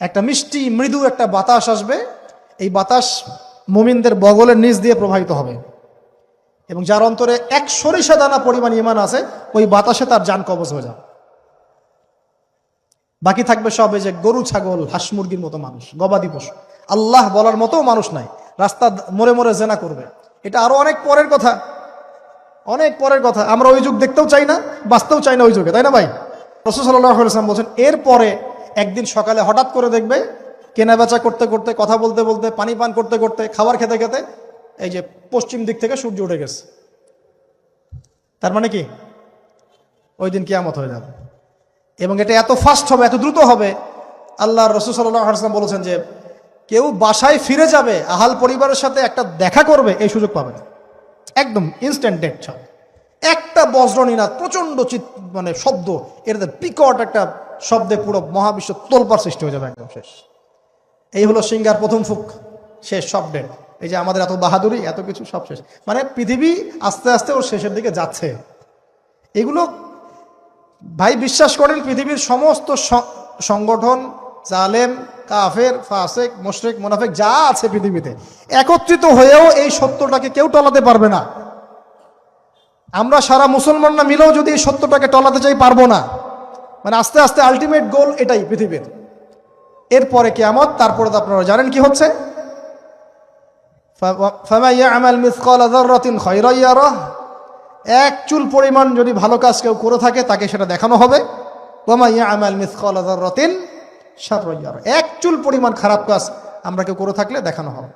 একটা মিষ্টি মৃদু একটা বাতাস আসবে, এই বাতাস মুমিনদের বগলের নিচ দিয়ে প্রবাহিত হবে, এবং যার অন্তরে এক সরিষা দানা পরিমাণ ঈমান আছে ওই বাতাসে তার জান কবজ হয়ে যাবে। বাকি থাকবে সব এই যে গরু ছাগল হাঁস মুরগির মতো মানুষ, গবাদি পশু, আল্লাহ বলার মতো মানুষ নাই, রাস্তা মোড়ে মোড়ে জেনা করবে। এটা আরো অনেক পরের কথা, অনেক পরের কথা। আমরা ওই যুগ দেখতেও চাই না, বাঁচতেও চাই না ওই যুগে, তাই না ভাই? রাসূল সাল্লাল্লাহু আলাইহি ওয়াসাল্লাম বলছেন এরপরে একদিন সকালে হঠাৎ করে দেখবে কেনা বেচা করতে করতে, কথা বলতে বলতে, পানি পান করতে করতে, খাবার খেতে খেতে এই যে পশ্চিম দিক থেকে সূর্য উঠে গেছে। তার মানে কি ওই দিন কিয়ামত হয়ে যাবে, এবং এটা এত ফাস্ট হবে, এত দ্রুত হবে। আল্লাহর রাসূল সাল্লাল্লাহু আলাইহি ওয়াসাল্লাম বলেছেন যে কেউ বাসায় ফিরে যাবে, আহাল পরিবারের সাথে একটা দেখা করবে, এই সুযোগ পাবে না। একদম ইনস্ট্যান্ট ডেথ ছাড়। একটা বজ্রনীনাদ, প্রচন্ড মানে শব্দ, এর বিকট একটা শব্দে পুরো মহাবিশ্ব তোলপাড় সৃষ্টি হয়ে যাবে, একদম শেষ। এই হলো সিঙ্গার প্রথম ফুক, শেষ, সব ডেট। এই যে আমাদের এত বাহাদুরি, এত কিছু সব শেষ, মানে পৃথিবী আস্তে আস্তে ওর শেষের দিকে যাচ্ছে। এগুলো ভাই বিশ্বাস করেন, পৃথিবীর সমস্ত সংগঠন, জালেম, কাফের, ফাসেক, মুশরিক, মুনাফিক যা আছে পৃথিবীতে একত্রিত হয়েও এই সত্যটাকে কেউ টলাতে পারবে না। আমরা সারা মুসলমানরা মিলেও যদি এই সত্যটাকে টলাতে চাই, পারবো না। মানে আস্তে আস্তে আলটিমেট গোল এটাই পৃথিবীর। এরপরে কিয়ামত, তারপরে তো আপনারা জানেন কি হচ্ছে, ফামান ইয়ামাল মিসকালা যাররাতিন খায়রান ইয়ারাহ, এক চুল পরিমাণ যদি ভালো কাজ কেউ করে থাকে তাকে সেটা দেখানো হবে। ওয়া মান ইয়ামাল মিসকালা যাররাতিন শাররান ইয়ারাহ, এক চুল পরিমাণ খারাপ কাজ আমরা কেউ করে থাকলে দেখানো হবে।